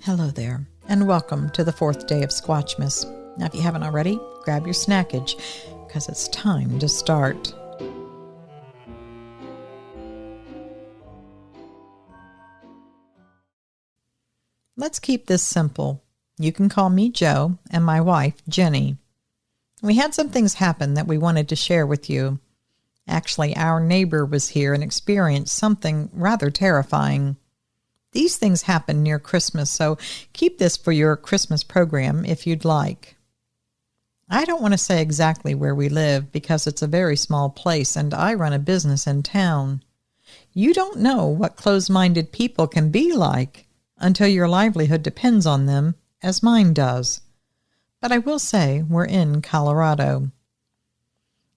Hello there, and welcome to the 4th day of Squatchmas. Now, if you haven't already, grab your snackage, because it's time to start. Let's keep this simple. You can call me Joe and my wife, Jenny. We had some things happen that we wanted to share with you. Actually, our neighbor was here and experienced something rather terrifying. These things happen near Christmas, so keep this for your Christmas program if you'd like. I don't want to say exactly where we live because it's a very small place and I run a business in town. You don't know what closed-minded people can be like until your livelihood depends on them, as mine does. But I will say we're in Colorado.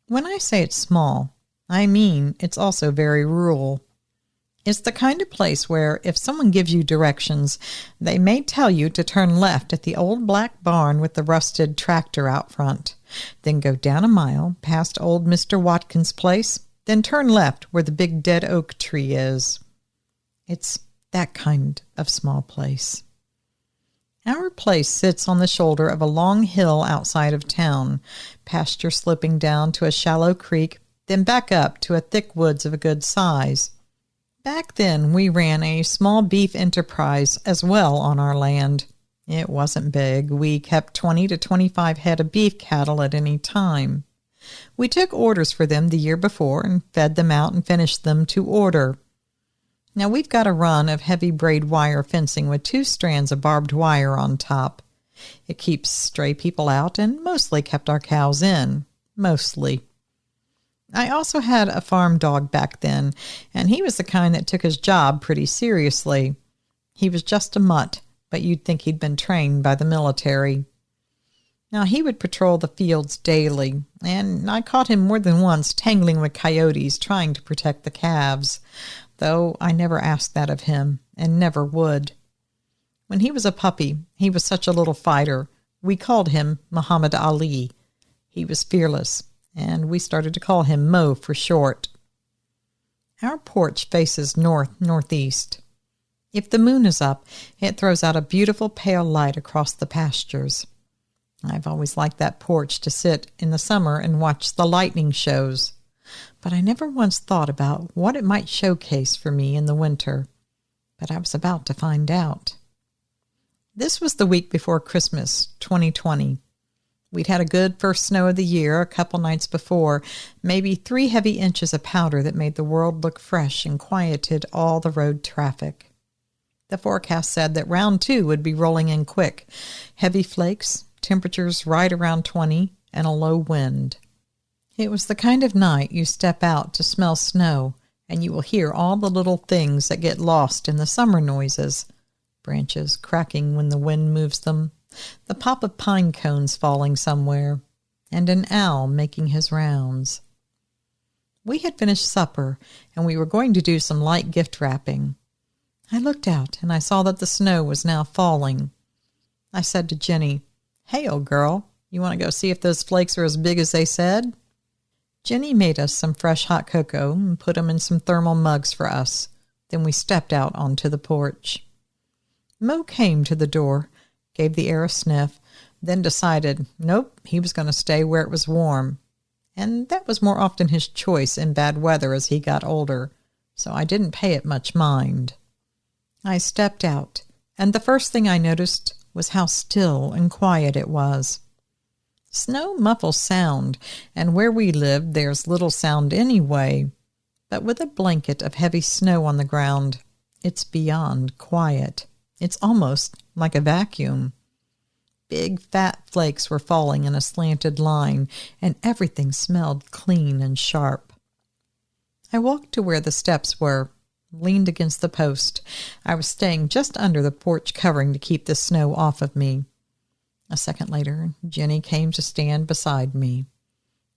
When I say it's small, I mean it's also very rural. It's the kind of place where if someone gives you directions, they may tell you to turn left at the old black barn with the rusted tractor out front, then go down a mile past old Mr. Watkins' place, then turn left where the big dead oak tree is. It's that kind of small place. Our place sits on the shoulder of a long hill outside of town, pasture sloping down to a shallow creek, then back up to a thick woods of a good size. Back then, we ran a small beef enterprise as well on our land. It wasn't big. We kept 20 to 25 head of beef cattle at any time. We took orders for them the year before and fed them out and finished them to order. Now, we've got a run of heavy braid wire fencing with 2 strands of barbed wire on top. It keeps stray people out and mostly kept our cows in. Mostly. I also had a farm dog back then, and he was the kind that took his job pretty seriously. He was just a mutt, but you'd think he'd been trained by the military. Now, he would patrol the fields daily, and I caught him more than once tangling with coyotes trying to protect the calves, though I never asked that of him, and never would. When he was a puppy, he was such a little fighter. We called him Muhammad Ali. He was fearless, and we started to call him Mo for short. Our porch faces north-northeast. If the moon is up, it throws out a beautiful pale light across the pastures. I've always liked that porch to sit in the summer and watch the lightning shows, but I never once thought about what it might showcase for me in the winter. But I was about to find out. This was the week before Christmas, 2020. We'd had a good first snow of the year a couple nights before, maybe 3 heavy inches of powder that made the world look fresh and quieted all the road traffic. The forecast said that round 2 would be rolling in quick. Heavy flakes, temperatures right around 20, and a low wind. It was the kind of night you step out to smell snow, and you will hear all the little things that get lost in the summer noises. Branches cracking when the wind moves them, the pop of pine cones falling somewhere, and an owl making his rounds. We had finished supper, and we were going to do some light gift wrapping. I looked out, and I saw that the snow was now falling. I said to Jenny, "Hey, old girl, you want to go see if those flakes are as big as they said?" Jenny made us some fresh hot cocoa and put them in some thermal mugs for us. Then we stepped out onto the porch. Mo came to the door, gave the air a sniff, then decided, nope, he was going to stay where it was warm. And that was more often his choice in bad weather as he got older, so I didn't pay it much mind. I stepped out, and the first thing I noticed was how still and quiet it was. Snow muffles sound, and where we lived there's little sound anyway, but with a blanket of heavy snow on the ground, it's beyond quiet. It's almost like a vacuum. Big, fat flakes were falling in a slanted line, and everything smelled clean and sharp. I walked to where the steps were, leaned against the post. I was staying just under the porch covering to keep the snow off of me. A second later, Jenny came to stand beside me.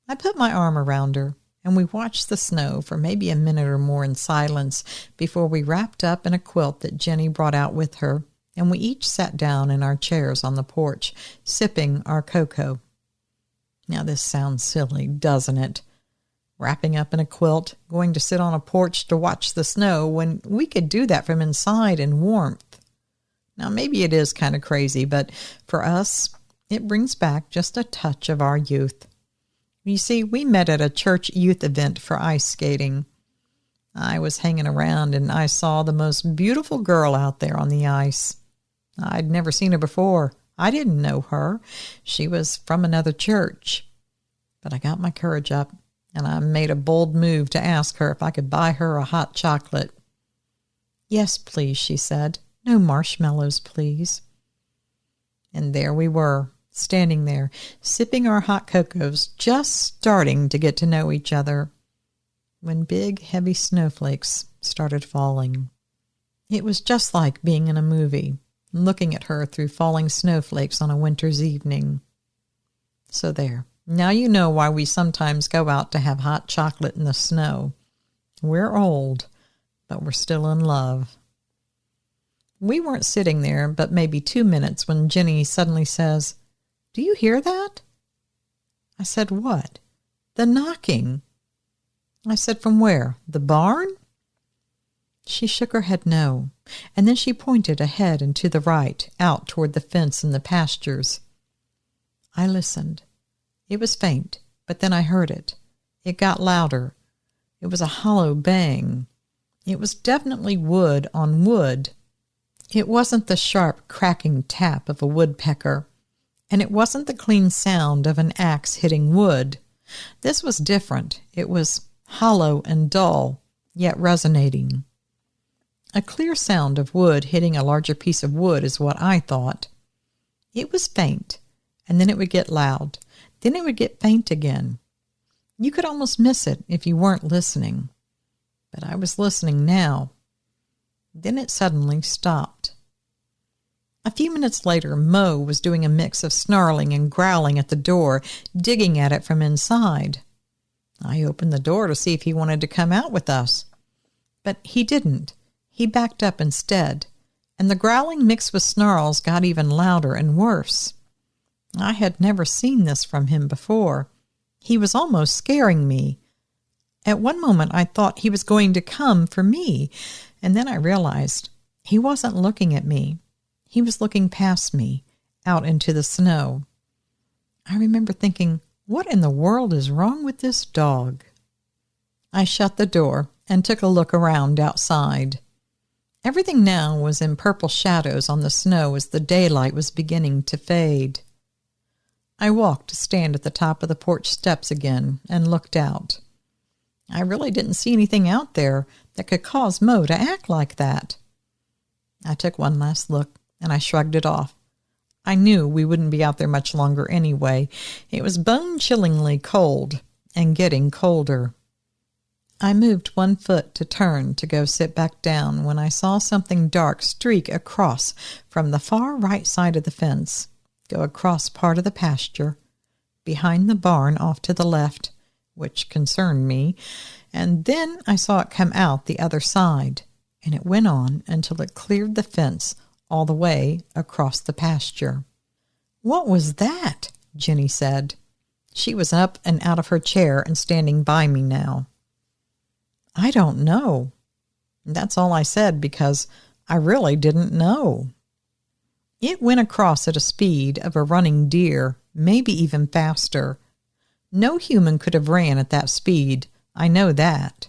I put my arm around her, and we watched the snow for maybe a minute or more in silence before we wrapped up in a quilt that Jenny brought out with her, and we each sat down in our chairs on the porch, sipping our cocoa. Now this sounds silly, doesn't it? Wrapping up in a quilt, going to sit on a porch to watch the snow when we could do that from inside in warmth. Now, maybe it is kind of crazy, but for us, it brings back just a touch of our youth. You see, we met at a church youth event for ice skating. I was hanging around and I saw the most beautiful girl out there on the ice. I'd never seen her before. I didn't know her. She was from another church. But I got my courage up and I made a bold move to ask her if I could buy her a hot chocolate. "Yes, please," she said. "No marshmallows, please." And there we were, standing there, sipping our hot cocos, just starting to get to know each other, when big, heavy snowflakes started falling. It was just like being in a movie, looking at her through falling snowflakes on a winter's evening. So there. Now you know why we sometimes go out to have hot chocolate in the snow. We're old, but we're still in love. We weren't sitting there but maybe 2 minutes when Jenny suddenly says, "Do you hear that?" I said, "What?" "The knocking." I said, "From where? The barn?" She shook her head no, and then she pointed ahead and to the right, out toward the fence and the pastures. I listened. It was faint, but then I heard it. It got louder. It was a hollow bang. It was definitely wood on wood. It wasn't the sharp, cracking tap of a woodpecker, and it wasn't the clean sound of an axe hitting wood. This was different. It was hollow and dull, yet resonating. A clear sound of wood hitting a larger piece of wood is what I thought. It was faint, and then it would get loud. Then it would get faint again. You could almost miss it if you weren't listening. But I was listening now. Then it suddenly stopped. A few minutes later, Mo was doing a mix of snarling and growling at the door, digging at it from inside. I opened the door to see if he wanted to come out with us. But he didn't. He backed up instead, and the growling mixed with snarls got even louder and worse. I had never seen this from him before. He was almost scaring me. At one moment I thought he was going to come for me, and then I realized he wasn't looking at me. He was looking past me, out into the snow. I remember thinking, what in the world is wrong with this dog? I shut the door and took a look around outside. Everything now was in purple shadows on the snow as the daylight was beginning to fade. I walked to stand at the top of the porch steps again and looked out. I really didn't see anything out there that could cause Mo to act like that. I took one last look and I shrugged it off. I knew we wouldn't be out there much longer anyway. It was bone-chillingly cold and getting colder. I moved 1 foot to turn to go sit back down when I saw something dark streak across from the far right side of the fence, go across part of the pasture, behind the barn off to the left, which concerned me, and then I saw it come out the other side, and it went on until it cleared the fence all the way across the pasture. "What was that?" Jenny said. She was up and out of her chair and standing by me now. "I don't know." That's all I said because I really didn't know. It went across at a speed of a running deer, maybe even faster. No human could have ran at that speed. I know that.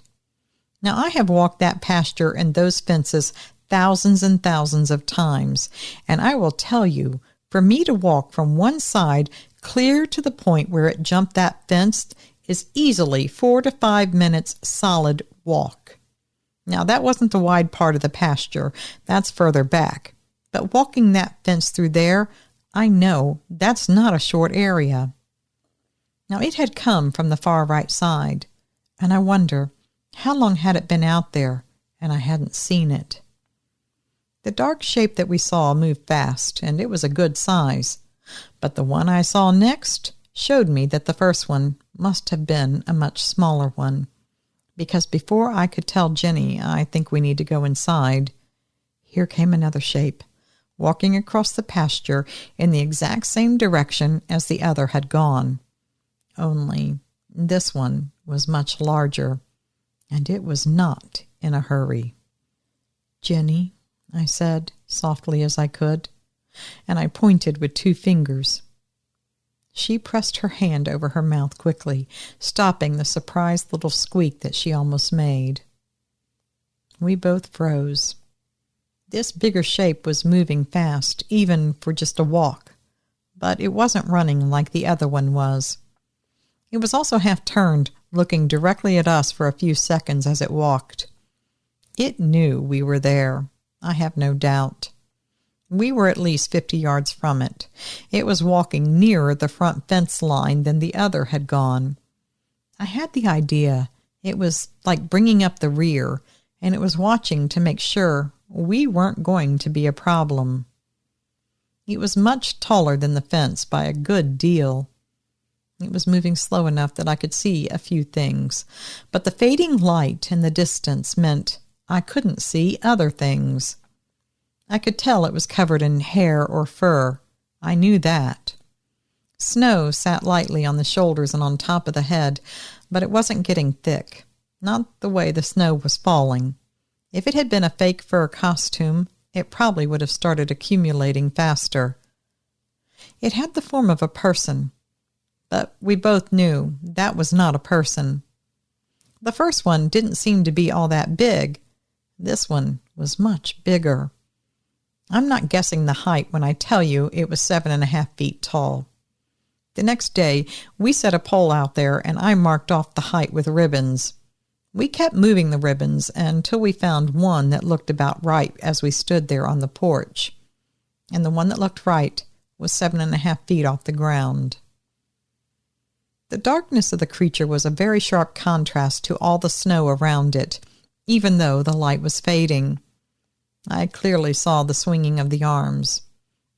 Now, I have walked that pasture and those fences thousands and thousands of times, and I will tell you, for me to walk from one side clear to the point where it jumped that fence is easily 4 to 5 minutes solid walk. Now, that wasn't the wide part of the pasture. That's further back. But walking that fence through there, I know that's not a short area. Now, it had come from the far right side, and I wonder, how long had it been out there, and I hadn't seen it? The dark shape that we saw moved fast, and it was a good size, but the one I saw next showed me that the first one must have been a much smaller one, because before I could tell Jenny, "I think we need to go inside," here came another shape, walking across the pasture in the exact same direction as the other had gone. Only this one was much larger, and it was not in a hurry. "Jenny," I said, softly as I could, and I pointed with 2 fingers. She pressed her hand over her mouth quickly, stopping the surprised little squeak that she almost made. We both froze. This bigger shape was moving fast, even for just a walk, but it wasn't running like the other one was. It was also half-turned, looking directly at us for a few seconds as it walked. It knew we were there, I have no doubt. We were at least 50 yards from it. It was walking nearer the front fence line than the other had gone. I had the idea it was like bringing up the rear, and it was watching to make sure we weren't going to be a problem. It was much taller than the fence by a good deal. It was moving slow enough that I could see a few things, but the fading light in the distance meant I couldn't see other things. I could tell it was covered in hair or fur. I knew that. Snow sat lightly on the shoulders and on top of the head, but it wasn't getting thick, not the way the snow was falling. If it had been a fake fur costume, it probably would have started accumulating faster. It had the form of a person, but we both knew that was not a person. The first one didn't seem to be all that big. This one was much bigger. I'm not guessing the height when I tell you it was 7.5 feet tall. The next day, we set a pole out there and I marked off the height with ribbons. We kept moving the ribbons until we found one that looked about right as we stood there on the porch. And the one that looked right was 7.5 feet off the ground. The darkness of the creature was a very sharp contrast to all the snow around it, even though the light was fading. I clearly saw the swinging of the arms.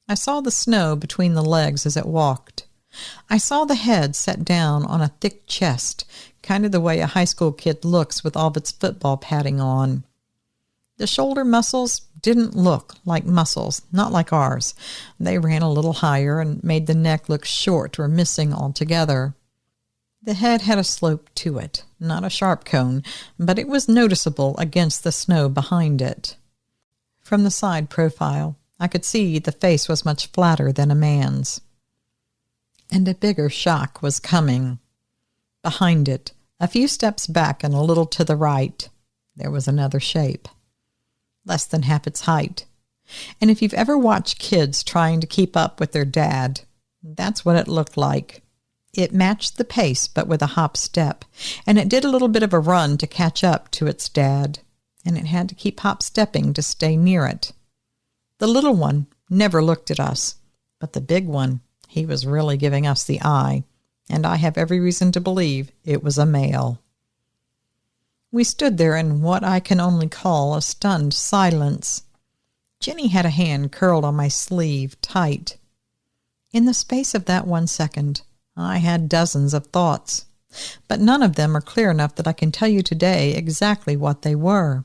I saw the snow between the legs as it walked. I saw the head set down on a thick chest, kind of the way a high school kid looks with all of its football padding on. The shoulder muscles didn't look like muscles, not like ours. They ran a little higher and made the neck look short or missing altogether. The head had a slope to it, not a sharp cone, but it was noticeable against the snow behind it. From the side profile, I could see the face was much flatter than a man's. And a bigger shock was coming. Behind it, a few steps back and a little to the right, there was another shape. Less than half its height. And if you've ever watched kids trying to keep up with their dad, that's what it looked like. It matched the pace, but with a hop step, and it did a little bit of a run to catch up to its dad, and it had to keep hop-stepping to stay near it. The little one never looked at us, but the big one, he was really giving us the eye, and I have every reason to believe it was a male. We stood there in what I can only call a stunned silence. Jenny had a hand curled on my sleeve, tight. In the space of that 1 second, I had dozens of thoughts, but none of them are clear enough that I can tell you today exactly what they were.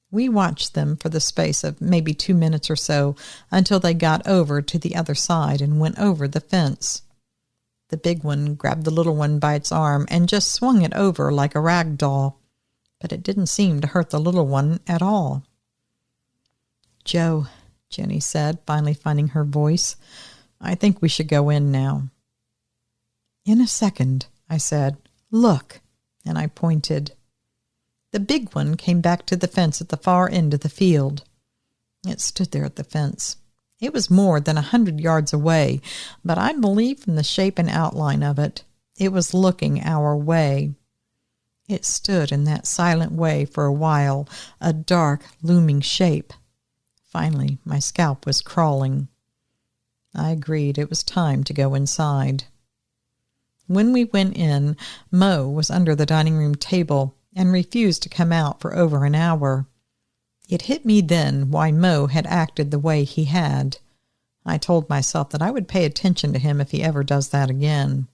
We watched them for the space of maybe 2 minutes or so until they got over to the other side and went over the fence. The big one grabbed the little one by its arm and just swung it over like a rag doll, but it didn't seem to hurt the little one at all. "Joe," Jenny said, finally finding her voice, "I think we should go in now." "In a second," I said. "Look," and I pointed. The big one came back to the fence at the far end of the field. It stood there at the fence. It was more than 100 yards away, but I believe from the shape and outline of it, it was looking our way. It stood in that silent way for a while, a dark, looming shape. Finally, my scalp was crawling. I agreed it was time to go inside. When we went in, Mo was under the dining room table and refused to come out for over an hour. It hit me then why Mo had acted the way he had. I told myself that I would pay attention to him if he ever does that again.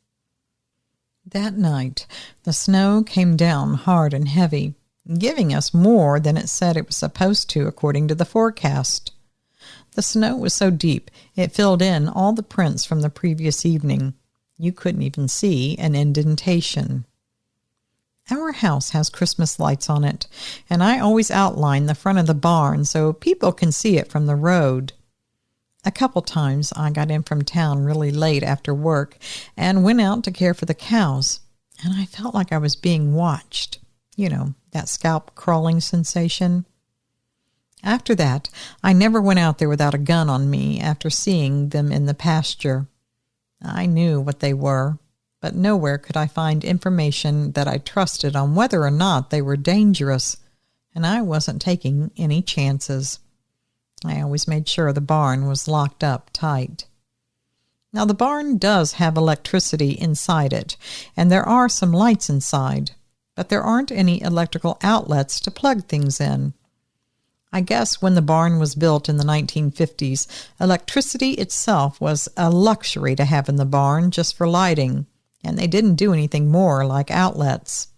That night, the snow came down hard and heavy, giving us more than it said it was supposed to according to the forecast. The snow was so deep it filled in all the prints from the previous evening. You couldn't even see an indentation. Our house has Christmas lights on it, and I always outline the front of the barn so people can see it from the road. A couple times I got in from town really late after work and went out to care for the cows, and I felt like I was being watched. You know, that scalp crawling sensation. After that, I never went out there without a gun on me after seeing them in the pasture. I knew what they were, but nowhere could I find information that I trusted on whether or not they were dangerous, and I wasn't taking any chances. I always made sure the barn was locked up tight. Now, the barn does have electricity inside it, and there are some lights inside, but there aren't any electrical outlets to plug things in. I guess when the barn was built in the 1950s, electricity itself was a luxury to have in the barn just for lighting, and they didn't do anything more like outlets.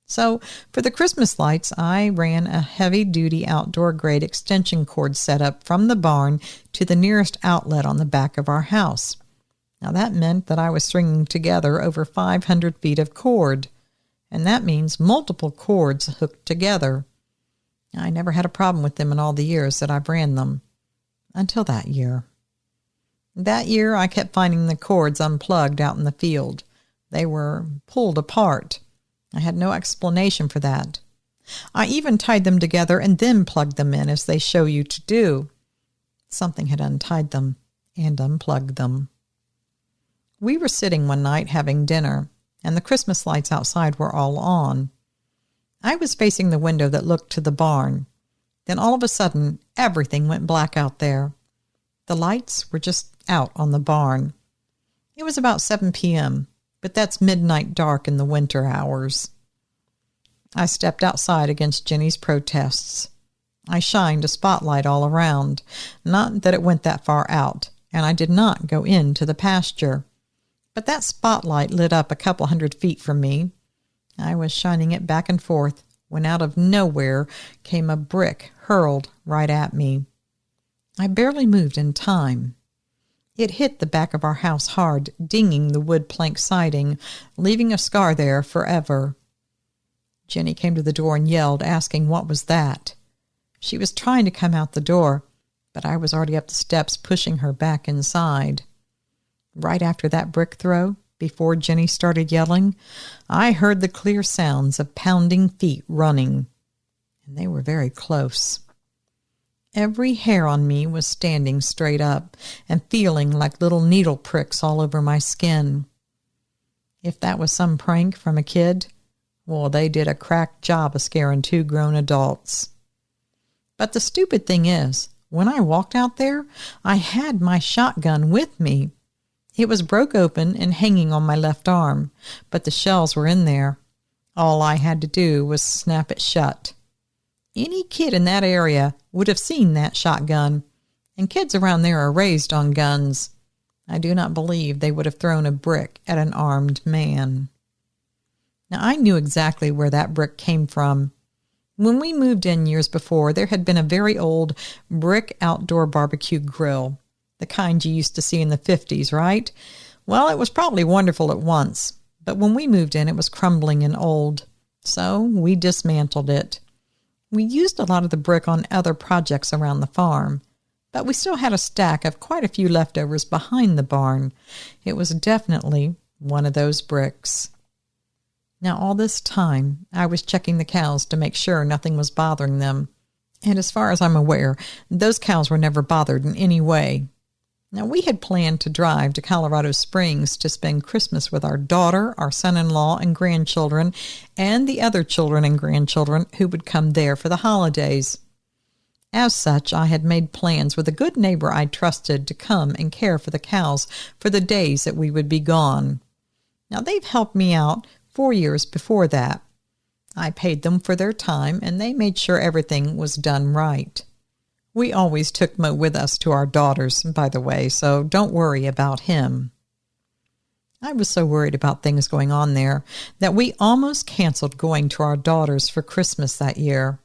So, for the Christmas lights, I ran a heavy-duty outdoor-grade extension cord setup from the barn to the nearest outlet on the back of our house. Now, that meant that I was stringing together over 500 feet of cord, and that means multiple cords hooked together. I never had a problem with them in all the years that I've ran them. Until that year. That year, I kept finding the cords unplugged out in the field. They were pulled apart. I had no explanation for that. I even tied them together and then plugged them in as they show you to do. Something had untied them and unplugged them. We were sitting one night having dinner, and the Christmas lights outside were all on. I was facing the window that looked to the barn. Then all of a sudden, everything went black out there. The lights were just out on the barn. It was about 7 p.m., but that's midnight dark in the winter hours. I stepped outside against Jenny's protests. I shined a spotlight all around, not that it went that far out, and I did not go into the pasture. But that spotlight lit up a couple 100 feet from me. I was shining it back and forth when out of nowhere came a brick hurled right at me. I barely moved in time. It hit the back of our house hard, dinging the wood plank siding, leaving a scar there forever. Jenny came to the door and yelled, asking what was that. She was trying to come out the door, but I was already up the steps pushing her back inside. Right after that brick throw, before Jenny started yelling, I heard the clear sounds of pounding feet running, and they were very close. Every hair on me was standing straight up and feeling like little needle pricks all over my skin. If that was some prank from a kid, well, they did a crack job of scaring 2 grown adults. But the stupid thing is, when I walked out there, I had my shotgun with me. It was broke open and hanging on my left arm, but the shells were in there. All I had to do was snap it shut. Any kid in that area would have seen that shotgun, and kids around there are raised on guns. I do not believe they would have thrown a brick at an armed man. Now, I knew exactly where that brick came from. When we moved in years before, there had been a very old brick outdoor barbecue grill. The kind you used to see in the 50s, right? Well, it was probably wonderful at once, but when we moved in, it was crumbling and old. So we dismantled it. We used a lot of the brick on other projects around the farm, but we still had a stack of quite a few leftovers behind the barn. It was definitely one of those bricks. Now, all this time, I was checking the cows to make sure nothing was bothering them. And as far as I'm aware, those cows were never bothered in any way. Now, we had planned to drive to Colorado Springs to spend Christmas with our daughter, our son-in-law, and grandchildren, and the other children and grandchildren who would come there for the holidays. As such, I had made plans with a good neighbor I trusted to come and care for the cows for the days that we would be gone. Now, they've helped me out 4 years before that. I paid them for their time, and they made sure everything was done right. We always took Mo with us to our daughters, by the way, so don't worry about him. I was so worried about things going on there that we almost canceled going to our daughters for Christmas that year.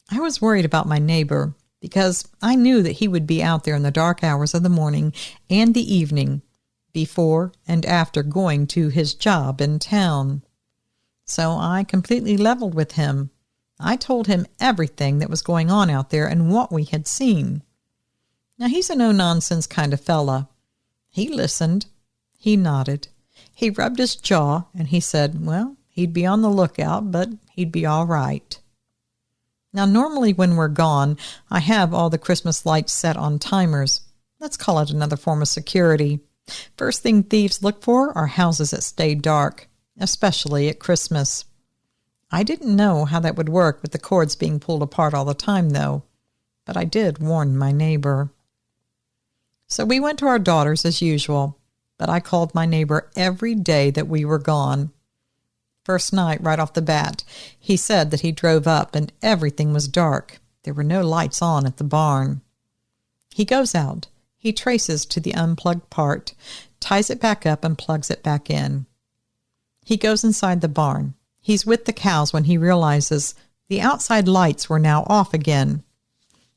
I was worried about my neighbor because I knew that he would be out there in the dark hours of the morning and the evening, before and after going to his job in town. So I completely leveled with him. I told him everything that was going on out there and what we had seen. Now, he's a no-nonsense kind of fella. He listened. He nodded. He rubbed his jaw, and he said, well, he'd be on the lookout, but he'd be all right. Now, normally when we're gone, I have all the Christmas lights set on timers. Let's call it another form of security. First thing thieves look for are houses that stay dark, especially at Christmas. I didn't know how that would work with the cords being pulled apart all the time, though, but I did warn my neighbor. So we went to our daughter's as usual, but I called my neighbor every day that we were gone. First night, right off the bat, he said that he drove up and everything was dark. There were no lights on at the barn. He goes out. He traces to the unplugged part, ties it back up, and plugs it back in. He goes inside the barn. He's with the cows when he realizes the outside lights were now off again.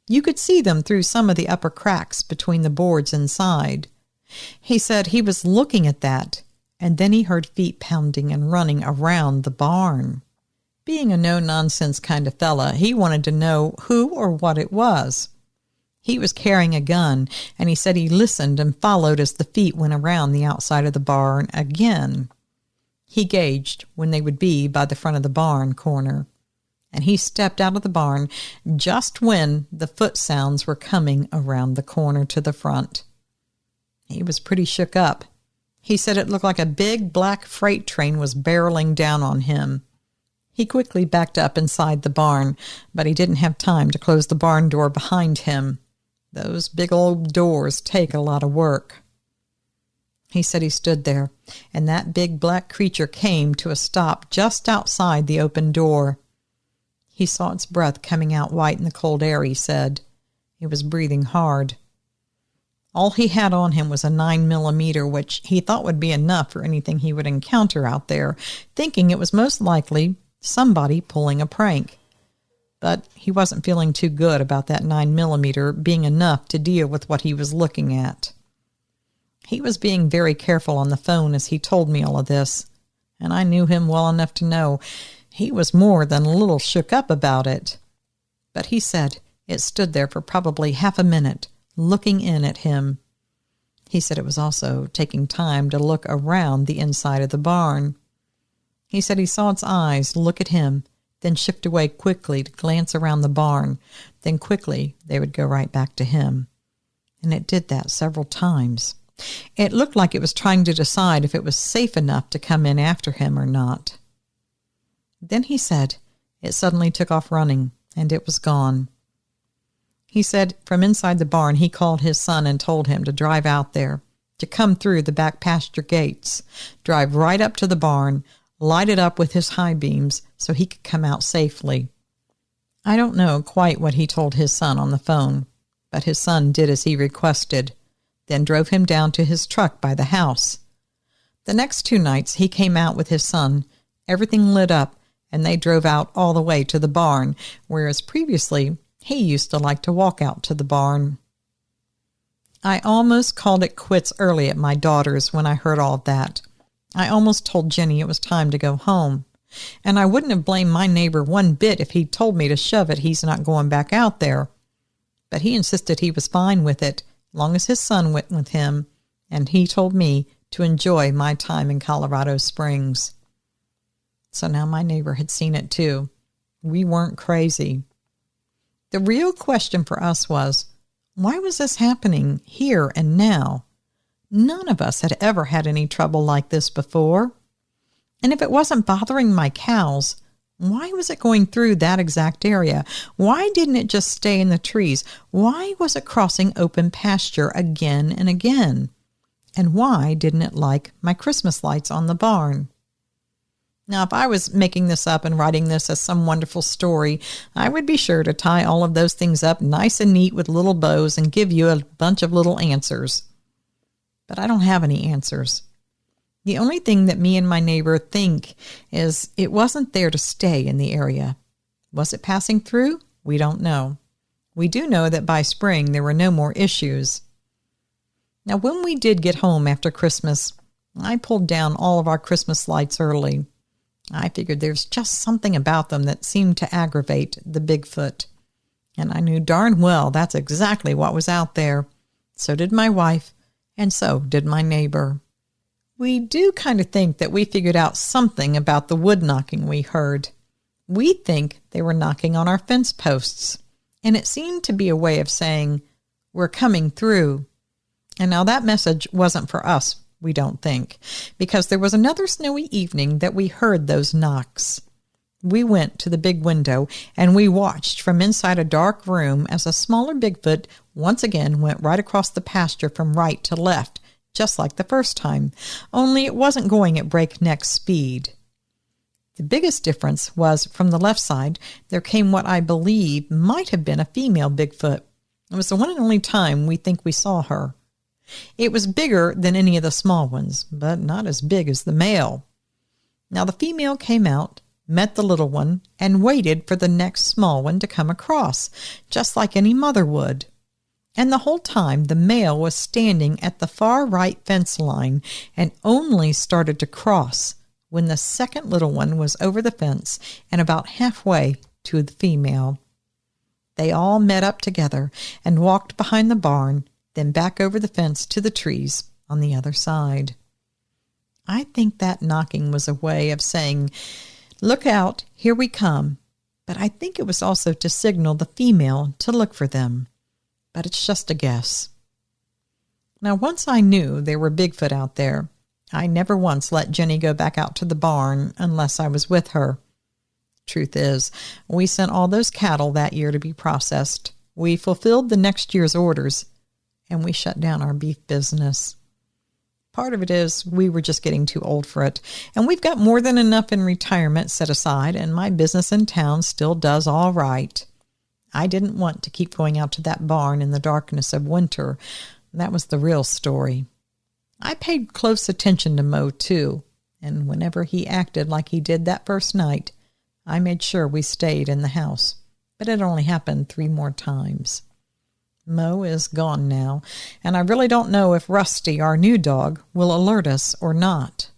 You could see them through some of the upper cracks between the boards inside. He said he was looking at that, and then he heard feet pounding and running around the barn. Being a no-nonsense kind of fella, he wanted to know who or what it was. He was carrying a gun, and he said he listened and followed as the feet went around the outside of the barn again. He gauged when they would be by the front of the barn corner, and he stepped out of the barn just when the foot sounds were coming around the corner to the front. He was pretty shook up. He said it looked like a big black freight train was barreling down on him. He quickly backed up inside the barn, but he didn't have time to close the barn door behind him. Those big old doors take a lot of work. He said he stood there, and that big black creature came to a stop just outside the open door. He saw its breath coming out white in the cold air, he said. It was breathing hard. All he had on him was a 9mm, which he thought would be enough for anything he would encounter out there, thinking it was most likely somebody pulling a prank. But he wasn't feeling too good about that 9mm being enough to deal with what he was looking at. He was being very careful on the phone as he told me all of this, and I knew him well enough to know he was more than a little shook up about it. But he said it stood there for probably half a minute, looking in at him. He said it was also taking time to look around the inside of the barn. He said he saw its eyes look at him, then shift away quickly to glance around the barn. Then quickly they would go right back to him. And it did that several times. It looked like it was trying to decide if it was safe enough to come in after him or not. Then he said it suddenly took off running, and it was gone. He said from inside the barn he called his son and told him to drive out there, to come through the back pasture gates, drive right up to the barn, light it up with his high beams so he could come out safely. I don't know quite what he told his son on the phone, but his son did as he requested, then drove him down to his truck by the house. The next 2 nights he came out with his son, everything lit up, and they drove out all the way to the barn, whereas previously he used to like to walk out to the barn. I almost called it quits early at my daughter's when I heard all of that. I almost told Jenny it was time to go home, and I wouldn't have blamed my neighbor one bit if he'd told me to shove it, he's not going back out there. But he insisted he was fine with it, long as his son went with him, and he told me to enjoy my time in Colorado Springs. So now my neighbor had seen it too. We weren't crazy. The real question for us was, why was this happening here and now? None of us had ever had any trouble like this before. And if it wasn't bothering my cows, why was it going through that exact area? Why didn't it just stay in the trees? Why was it crossing open pasture again and again? And why didn't it like my Christmas lights on the barn? Now, if I was making this up and writing this as some wonderful story, I would be sure to tie all of those things up nice and neat with little bows and give you a bunch of little answers. But I don't have any answers. The only thing that me and my neighbor think is it wasn't there to stay in the area. Was it passing through? We don't know. We do know that by spring there were no more issues. Now, when we did get home after Christmas, I pulled down all of our Christmas lights early. I figured there's just something about them that seemed to aggravate the Bigfoot. And I knew darn well that's exactly what was out there. So did my wife, and so did my neighbor. We do kind of think that we figured out something about the wood knocking we heard. We think they were knocking on our fence posts, and it seemed to be a way of saying, "We're coming through." And now that message wasn't for us, we don't think, because there was another snowy evening that we heard those knocks. We went to the big window and we watched from inside a dark room as a smaller Bigfoot once again went right across the pasture from right to left, just like the first time, only it wasn't going at breakneck speed. The biggest difference was from the left side, there came what I believe might have been a female Bigfoot. It was the one and only time we think we saw her. It was bigger than any of the small ones, but not as big as the male. Now the female came out, met the little one, and waited for the next small one to come across, just like any mother would. And the whole time the male was standing at the far right fence line and only started to cross when the second little one was over the fence and about halfway to the female. They all met up together and walked behind the barn, then back over the fence to the trees on the other side. I think that knocking was a way of saying, "Look out, here we come," but I think it was also to signal the female to look for them. But it's just a guess. Now, once I knew there were Bigfoot out there, I never once let Jenny go back out to the barn unless I was with her. Truth is, we sent all those cattle that year to be processed. We fulfilled the next year's orders, and we shut down our beef business. Part of it is we were just getting too old for it, and we've got more than enough in retirement set aside, and my business in town still does all right. I didn't want to keep going out to that barn in the darkness of winter. That was the real story. I paid close attention to Mo, too, and whenever he acted like he did that first night, I made sure we stayed in the house, but it only happened 3 more times. Mo is gone now, and I really don't know if Rusty, our new dog, will alert us or not.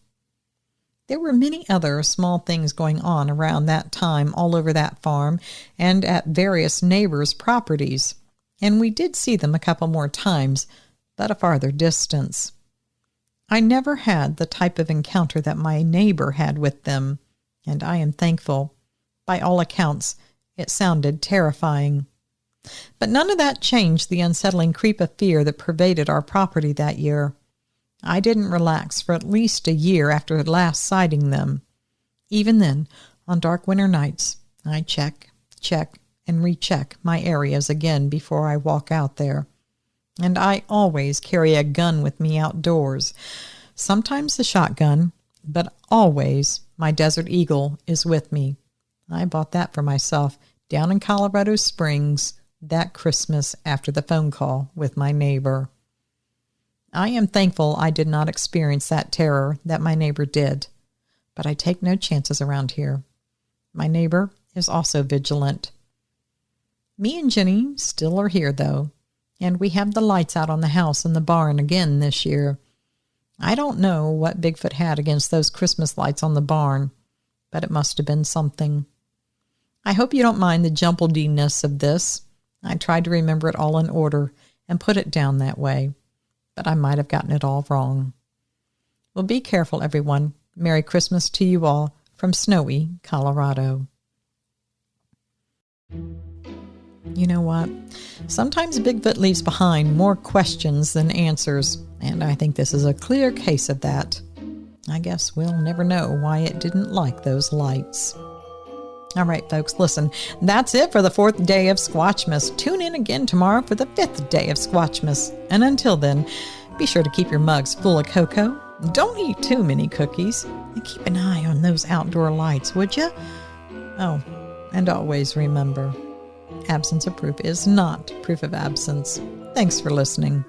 There were many other small things going on around that time all over that farm and at various neighbors' properties, and we did see them a couple more times, but a farther distance. I never had the type of encounter that my neighbor had with them, and I am thankful. By all accounts, it sounded terrifying. But none of that changed the unsettling creep of fear that pervaded our property that year. I didn't relax for at least a year after last sighting them. Even then, on dark winter nights, I check, and recheck my areas again before I walk out there. And I always carry a gun with me outdoors. Sometimes a shotgun, but always my Desert Eagle is with me. I bought that for myself down in Colorado Springs that Christmas after the phone call with my neighbor. I am thankful I did not experience that terror that my neighbor did, but I take no chances around here. My neighbor is also vigilant. Me and Jenny still are here, though, and we have the lights out on the house and the barn again this year. I don't know what Bigfoot had against those Christmas lights on the barn, but it must have been something. I hope you don't mind the jumblediness of this. I tried to remember it all in order and put it down that way, but I might have gotten it all wrong. Well, be careful, everyone. Merry Christmas to you all from snowy Colorado. You know what? Sometimes Bigfoot leaves behind more questions than answers, and I think this is a clear case of that. I guess we'll never know why it didn't like those lights. All right, folks, listen, that's it for the 4th day of Squatchmas. Tune in again tomorrow for the 5th day of Squatchmas. And until then, be sure to keep your mugs full of cocoa. Don't eat too many cookies. And keep an eye on those outdoor lights, would you? Oh, and always remember, absence of proof is not proof of absence. Thanks for listening.